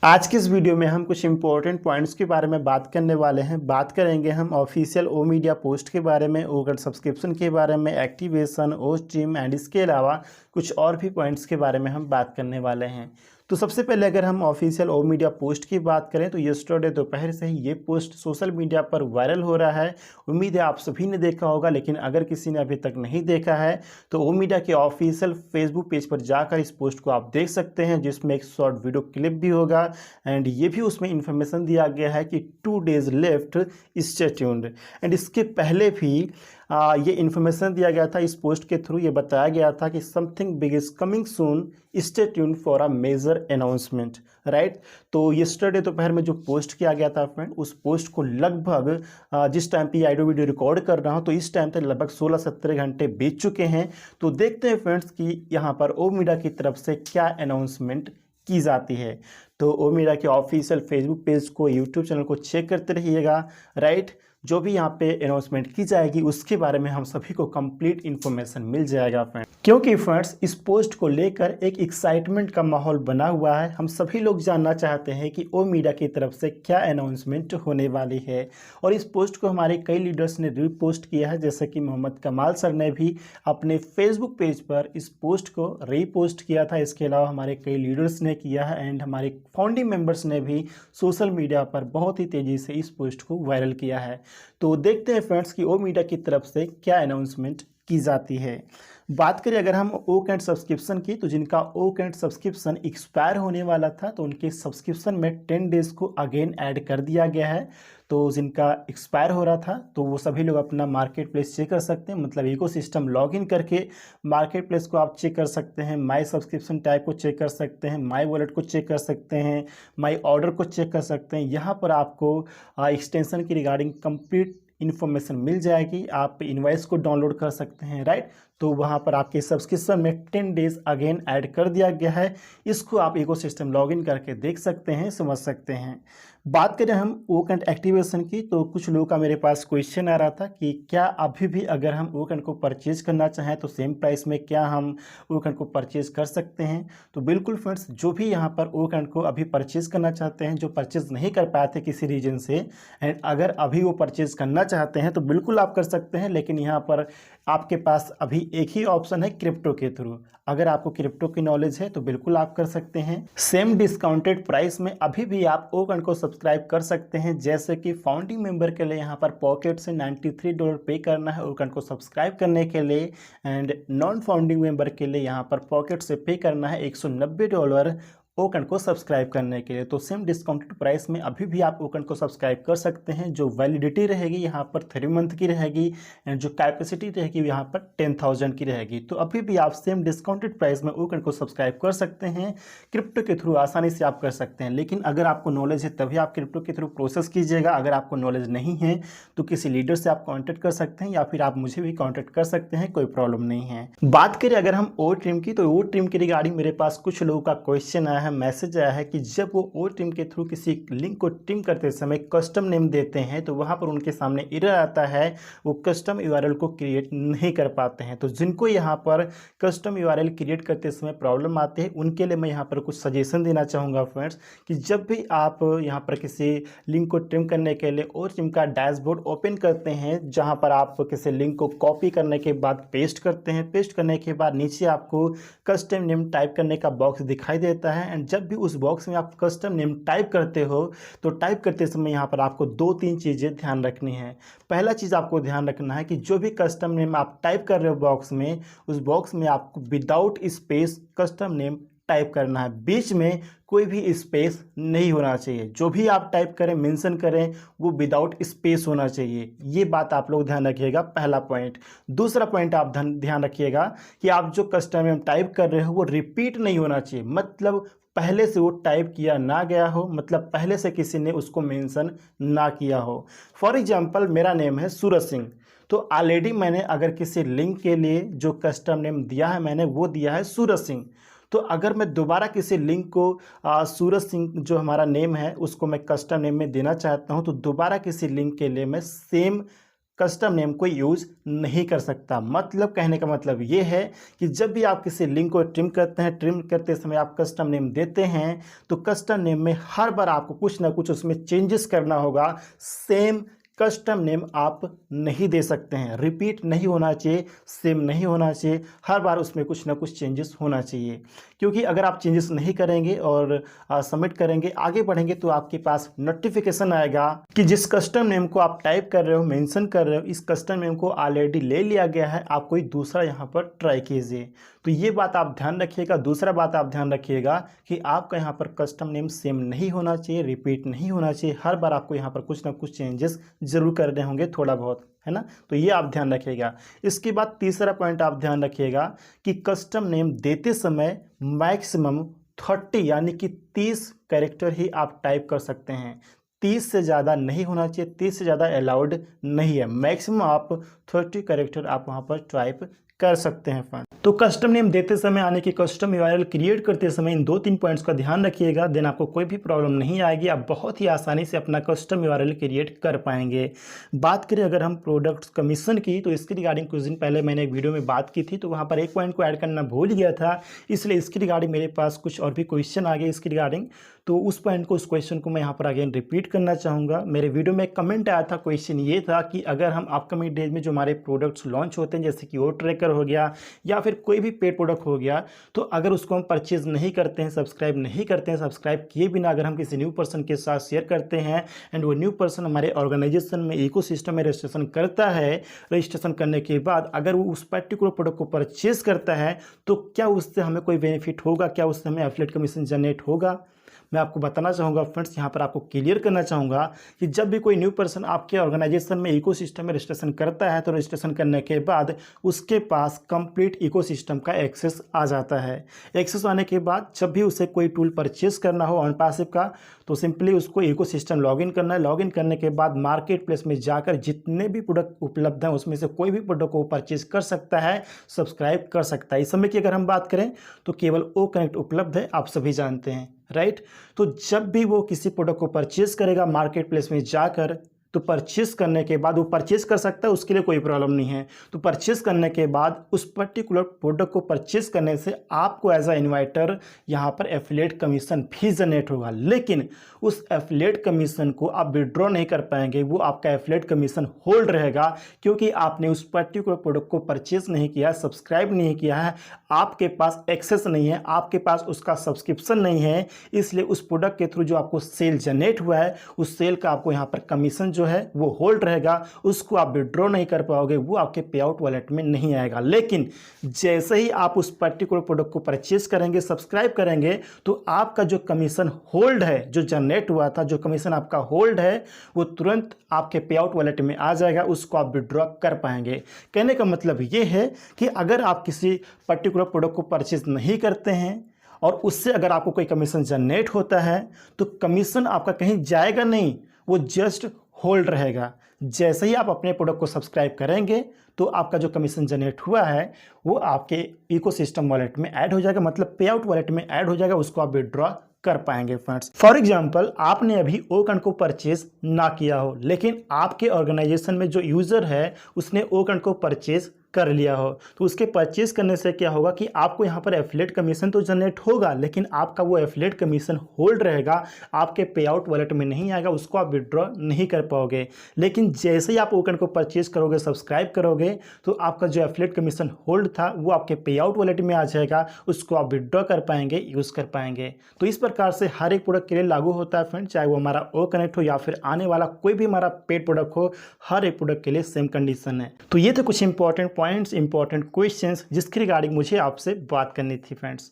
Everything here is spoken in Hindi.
आज की इस वीडियो में हम कुछ इंपॉर्टेंट पॉइंट्स के बारे में बात करने वाले हैं। बात करेंगे हम ऑफिशियल ओ मीडिया पोस्ट के बारे में, ओगल सब्सक्रिप्शन के बारे में, एक्टिवेशन, ओ स्ट्रीम एंड इसके अलावा कुछ और भी पॉइंट्स के बारे में हम बात करने वाले हैं। तो सबसे पहले अगर हम ऑफिशियल ओ मीडिया पोस्ट की बात करें तो यस्टरडे दोपहर से ही ये पोस्ट सोशल मीडिया पर वायरल हो रहा है। उम्मीद है आप सभी ने देखा होगा, लेकिन अगर किसी ने अभी तक नहीं देखा है तो ओ मीडिया के ऑफिशियल फेसबुक पेज पर जाकर इस पोस्ट को आप देख सकते हैं, जिसमें एक शॉर्ट वीडियो क्लिप भी होगा एंड ये भी उसमें इंफॉर्मेशन दिया गया है कि 2 days left, stay tuned. And इसके पहले भी ये इन्फॉर्मेशन दिया गया था। इस पोस्ट के थ्रू ये बताया गया था कि something big is coming soon, stay tuned for a major announcement, right. तो यस्टरडे दोपहर में जो पोस्ट किया गया था फ्रेंड, उस पोस्ट को लगभग जिस टाइम पे ऑडियो वीडियो रिकॉर्ड कर रहा हूँ तो इस टाइम तक लगभग 16-17 घंटे बीत चुके हैं। तो देखते हैं फ्रेंड्स कि यहाँ पर ओ मीडिया की तरफ से क्या अनाउंसमेंट की जाती है। तो ओ मीडिया के ऑफिशियल फेसबुक पेज को, यूट्यूब चैनल को चेक करते रहिएगा, राइट। जो भी यहाँ पे अनाउंसमेंट की जाएगी उसके बारे में हम सभी को कंप्लीट इन्फॉर्मेशन मिल जाएगा फ्रेंड्स। क्योंकि फ्रेंड्स इस पोस्ट को लेकर एक एक्साइटमेंट का माहौल बना हुआ है। हम सभी लोग जानना चाहते हैं कि ओ मीडिया की तरफ से क्या अनाउंसमेंट होने वाली है। और इस पोस्ट को हमारे कई लीडर्स ने रीपोस्ट किया है, जैसे कि मोहम्मद कमाल सर ने भी अपने फेसबुक पेज पर इस पोस्ट को रीपोस्ट किया था। इसके अलावा हमारे कई लीडर्स ने किया है एंड हमारे फाउंडिंग मेंबर्स ने भी सोशल मीडिया पर बहुत ही तेज़ी से इस पोस्ट को वायरल किया है। तो देखते हैं फ्रेंड्स कि ओ मीडिया की तरफ से क्या अनाउंसमेंट की जाती है। बात करें अगर हम ओ कैंट सब्सक्रिप्शन की, तो जिनका ओ कैंट सब्सक्रिप्शन एक्सपायर होने वाला था तो उनके सब्सक्रिप्शन में 10 डेज़ को अगेन ऐड कर दिया गया है। तो जिनका एक्सपायर हो रहा था तो वो सभी लोग अपना मार्केट प्लेस चेक कर सकते हैं, मतलब इकोसिस्टम लॉगिन करके मार्केट प्लेस को आप चेक कर सकते हैं, माई सब्सक्रिप्शन टाइप को चेक कर सकते हैं, माई वॉलेट को चेक कर सकते हैं, माई ऑर्डर को चेक कर सकते हैं। यहाँ पर आपको एक्सटेंशन की रिगार्डिंग कंप्लीट इन्फॉर्मेशन मिल जाएगी। आप इनवॉइस को डाउनलोड कर सकते हैं, राइट। तो वहाँ पर आपके सब्सक्रिप्शन में 10 डेज़ अगेन ऐड कर दिया गया है। इसको आप इकोसिस्टम लॉगिन करके देख सकते हैं, समझ सकते हैं। बात करें हम ओ कैंट एक्टिवेशन की, तो कुछ लोगों का मेरे पास क्वेश्चन आ रहा था कि क्या अभी भी अगर हम ओ कैंट को परचेज करना चाहें तो सेम प्राइस में क्या हम ओ कैंट को परचेज कर सकते हैं। तो बिल्कुल फ्रेंड्स, जो भी यहाँ पर ओ कैंट को अभी परचेज करना चाहते हैं, जो परचेज नहीं कर पाए थे किसी रीजन से, एंड अगर अभी वो परचेज करना चाहते हैं तो बिल्कुल आप कर सकते हैं। लेकिन यहाँ पर आपके पास अभी एक ही ऑप्शन है, क्रिप्टो के थ्रू। अगर आपको क्रिप्टो की नॉलेज है तो बिल्कुल आप कर सकते हैं। सेम डिस्काउंटेड प्राइस में अभी भी आप ओ कैंट को सब्सक्राइब कर सकते हैं। जैसे कि फाउंडिंग मेंबर के लिए यहाँ पर पॉकेट से $93 पे करना है ओ कैंट को सब्सक्राइब करने के लिए, एंड नॉन फाउंडिंग मेंबर के लिए यहाँ पर पॉकेट से पे करना है $190 ओ कैंट को सब्सक्राइब करने के लिए। तो सेम डिस्काउंटेड प्राइस में अभी भी आप ओ कैंट को सब्सक्राइब कर सकते हैं। जो वैलिडिटी रहेगी यहाँ पर 3 मंथ की रहेगी एंड जो कैपेसिटी रहेगी यहाँ पर 10,000 की रहेगी। तो अभी भी आप सेम डिस्काउंटेड प्राइस में ओ कैंट को सब्सक्राइब कर सकते हैं। क्रिप्टो के थ्रू आसानी से आप कर सकते हैं, लेकिन अगर आपको नॉलेज है तभी आप क्रिप्टो के थ्रू प्रोसेस कीजिएगा। अगर आपको नॉलेज नहीं है तो किसी लीडर से आप कॉन्टैक्ट कर सकते हैं या फिर आप मुझे भी कॉन्टैक्ट कर सकते हैं, कोई प्रॉब्लम नहीं है। बात करें अगर हम ओ ट्रिम की, तो ओ ट्रिम के रिगार्डिंग मेरे पास कुछ लोगों का क्वेश्चन आया है, मैसेज आया है कि जब वो ओ ट्रिम के थ्रू किसी लिंक को ट्रिम करते समय कस्टम नेम देते हैं तो वहां पर उनके सामने एरर आता है, वो कस्टम यूआरएल को क्रिएट नहीं कर पाते हैं। तो जिनको यहाँ पर कस्टम यूआरएल क्रिएट करते समय प्रॉब्लम आती है उनके लिए मैं यहाँ पर कुछ सजेशन देना चाहूँगा फ्रेंड्स, कि जब भी आप यहाँ पर किसी लिंक को ट्रिम करने के लिए ओ ट्रिम का डैशबोर्ड ओपन करते हैं, जहाँ पर आप किसी लिंक को कॉपी करने के बाद पेस्ट करते हैं, पेस्ट करने के बाद नीचे आपको कस्टम नेम टाइप करने का बॉक्स दिखाई देता है। एंड जब भी उस बॉक्स में आप कस्टम नेम टाइप करते हो तो टाइप करते समय यहाँ पर आपको 2-3 चीज़ें ध्यान रखनी है। पहला चीज़ आपको ध्यान रखना है कि जो भी कस्टम नेम आप टाइप कर रहे हो बॉक्स में, उस बॉक्स में आपको without space custom name type करना है। बीच में कोई भी स्पेस नहीं होना चाहिए। जो भी आप टाइप करें, मेंशन करें, वो विदाउट स्पेस होना चाहिए। ये बात आप लोग ध्यान रखिएगा, पहला पॉइंट। दूसरा पॉइंट आप ध्यान रखिएगा कि आप जो कस्टम नेम टाइप कर रहे हो वो रिपीट नहीं होना चाहिए, मतलब पहले से वो टाइप किया ना गया हो, मतलब पहले से किसी ने उसको मेंशन ना किया हो। फॉर एग्जांपल मेरा नेम है सूरज सिंह, तो ऑलरेडी मैंने अगर किसी लिंक के लिए जो कस्टम नेम दिया है मैंने वो दिया है सूरज सिंह। तो अगर मैं दोबारा किसी लिंक को सूरज सिंह जो हमारा नेम है उसको मैं कस्टम नेम में देना चाहता हूं, तो दोबारा किसी लिंक के लिए मैं सेम कस्टम नेम को यूज़ नहीं कर सकता। मतलब कहने का मतलब ये है कि जब भी आप किसी लिंक को ट्रिम करते हैं, ट्रिम करते समय आप कस्टम नेम देते हैं, तो कस्टम नेम में हर बार आपको कुछ ना कुछ उसमें चेंजेस करना होगा। सेम कस्टम नेम आप नहीं दे सकते हैं, रिपीट नहीं होना चाहिए, सेम नहीं होना चाहिए, हर बार उसमें कुछ ना कुछ चेंजेस होना चाहिए। क्योंकि अगर आप चेंजेस नहीं करेंगे और सबमिट करेंगे, आगे बढ़ेंगे, तो आपके पास नोटिफिकेशन आएगा कि जिस कस्टम नेम को आप टाइप कर रहे हो, मेंशन कर रहे हो, इस कस्टम नेम को ऑलरेडी ले लिया गया है, आप कोई दूसरा यहाँ पर ट्राई कीजिए। तो ये बात आप ध्यान रखिएगा। दूसरा बात आप ध्यान रखिएगा कि आपका यहाँ पर कस्टम नेम सेम नहीं होना चाहिए, रिपीट नहीं होना चाहिए, हर बार आपको यहाँ पर कुछ ना कुछ चेंजेस जरूर करने होंगे, थोड़ा बहुत, है ना। तो ये आप ध्यान रखिएगा। इसके बाद तीसरा पॉइंट आप ध्यान रखिएगा कि कस्टम नेम देते समय मैक्सिमम 30 यानी कि 30 कैरेक्टर ही आप टाइप कर सकते हैं। 30 से ज़्यादा नहीं होना चाहिए, 30 से ज़्यादा अलाउड नहीं है। मैक्सिमम आप 30 कैरेक्टर आप वहाँ पर टाइप कर सकते हैं फ्रेंड। तो कस्टम नेम देते समय यानी कि कस्टम यूआरएल क्रिएट करते समय इन 2-3 पॉइंट्स का ध्यान रखिएगा, देन आपको कोई भी प्रॉब्लम नहीं आएगी, आप बहुत ही आसानी से अपना कस्टम यूआरएल क्रिएट कर पाएंगे। बात करें अगर हम प्रोडक्ट्स कमीशन की, तो इसके रिगार्डिंग कुछ दिन पहले मैंने एक वीडियो में बात की थी, तो वहाँ पर एक पॉइंट को ऐड करना भूल गया था, इसलिए इसके रिगार्डिंग मेरे पास कुछ और भी क्वेश्चन आ गए इसके रिगार्डिंग, तो उस पॉइंट को, उस क्वेश्चन को मैं यहाँ पर अगेन रिपीट करना चाहूँगा। मेरे वीडियो में एक कमेंट आया था, क्वेश्चन ये था कि अगर हम अपकमिंग डेज में जो हमारे प्रोडक्ट्स लॉन्च होते हैं, जैसे कि ओ ट्रैकर हो गया या फिर कोई भी पेड प्रोडक्ट हो गया, तो अगर उसको हम परचेज नहीं करते हैं, सब्सक्राइब नहीं करते हैं, सब्सक्राइब किए बिना अगर हम किसी न्यू पर्सन के साथ शेयर करते हैं एंड वो न्यू पर्सन हमारे ऑर्गेनाइजेशन में, इकोसिस्टम में रजिस्ट्रेशन करता है, रजिस्ट्रेशन करने के बाद अगर वो उस पर्टिकुलर प्रोडक्ट को परचेज करता है, तो क्या उससे हमें कोई बेनिफिट होगा, क्या उससे हमें एफिलिएट कमीशन जनरेट होगा? मैं आपको बताना चाहूँगा फ्रेंड्स, यहाँ पर आपको क्लियर करना चाहूँगा कि जब भी कोई न्यू पर्सन आपके ऑर्गेनाइजेशन में, इकोसिस्टम में रजिस्ट्रेशन करता है, तो रजिस्ट्रेशन करने के बाद उसके पास कंप्लीट इकोसिस्टम का एक्सेस आ जाता है। एक्सेस आने के बाद जब भी उसे कोई टूल परचेज करना हो ऑनपासिव का, तो सिंपली उसको इकोसिस्टम लॉगिन करना है। लॉगिन करने के बाद मार्केट प्लेस में जाकर जितने भी प्रोडक्ट उपलब्ध हैं उसमें से कोई भी प्रोडक्ट को परचेज कर सकता है, सब्सक्राइब कर सकता है। इस समय की अगर हम बात करें तो केवल ओ कनेक्ट उपलब्ध है, आप सभी जानते हैं, राइट। तो जब भी वो किसी प्रोडक्ट को परचेज करेगा मार्केट प्लेस में जाकर, तो परचेज करने के बाद वो परचेज कर सकता है, उसके लिए कोई प्रॉब्लम नहीं है। तो परचेज करने के बाद उस पर्टिकुलर प्रोडक्ट को परचेज करने से आपको एज अ इन्वाइटर यहाँ पर एफिलिएट कमीशन भी जनरेट होगा, लेकिन उस एफिलिएट कमीशन को आप विड्रॉ नहीं कर पाएंगे, वो आपका एफिलिएट कमीशन होल्ड रहेगा, क्योंकि आपने उस पर्टिकुलर प्रोडक्ट को परचेज नहीं किया, सब्सक्राइब नहीं किया है, आपके पास एक्सेस नहीं है, आपके पास उसका सब्सक्रिप्शन नहीं है, इसलिए उस प्रोडक्ट के थ्रू जो आपको सेल जनरेट हुआ है, उस सेल का आपको यहाँ पर कमीशन जो है वो होल्ड रहेगा, उसको आप विड्रॉ नहीं कर पाओगे, वो आपके पे आउट वॉलेट में नहीं आएगा। लेकिन जैसे ही आप उस पर्टिकुलर प्रोडक्ट को परचेज करेंगे, सब्सक्राइब करेंगे, तो आपका जो कमीशन होल्ड है, जो जनरेट हुआ था, जो कमीशन आपका होल्ड है, वो तुरंत आपके पे आउट वॉलेट में आ जाएगा, उसको आप विड्रॉ कर पाएंगे। कहने का मतलब ये है कि अगर आप किसी पर्टिकुलर प्रोडक्ट को परचेज नहीं करते हैं और उससे अगर आपको कोई कमीशन जनरेट होता है, तो कमीशन आपका कहीं जाएगा नहीं, वो जस्ट होल्ड रहेगा। जैसे ही आप अपने प्रोडक्ट को सब्सक्राइब करेंगे, तो आपका जो कमीशन जनरेट हुआ है वो आपके इकोसिस्टम वॉलेट में ऐड हो जाएगा, मतलब पे आउट वॉलेट में ऐड हो जाएगा, उसको आप विड्रॉ कर पाएंगे फ्रेंड्स। फॉर एग्जांपल, आपने अभी ओकन को परचेज ना किया हो, लेकिन आपके ऑर्गेनाइजेशन में जो यूजर है उसने ओकन को परचेज कर लिया हो, तो उसके परचेज करने से क्या होगा कि आपको यहाँ पर एफिलिएट कमीशन तो जनरेट होगा, लेकिन आपका वो एफिलिएट कमीशन होल्ड रहेगा, आपके पे आउट वॉलेट में नहीं आएगा, उसको आप विड्रॉ नहीं कर पाओगे। लेकिन जैसे ही आप ओकन को परचेज करोगे, सब्सक्राइब करोगे, तो आपका जो एफिलिएट कमीशन होल्ड था वो आपके पे आउट वॉलेट में आ जाएगा, उसको आप विड्रॉ कर पाएंगे, यूज़ कर पाएंगे। तो इस प्रकार से हर एक प्रोडक्ट के लिए लागू होता है फ्रेंड, चाहे वो हमारा ओ कनेक्ट हो या फिर आने वाला कोई भी हमारा पेड प्रोडक्ट हो, हर एक प्रोडक्ट के लिए सेम कंडीशन है। तो ये थे कुछ इंपॉर्टेंट पॉइंट्स, इंपॉर्टेंट क्वेश्चंस जिसके रिगार्डिंग मुझे आपसे बात करनी थी फ्रेंड्स।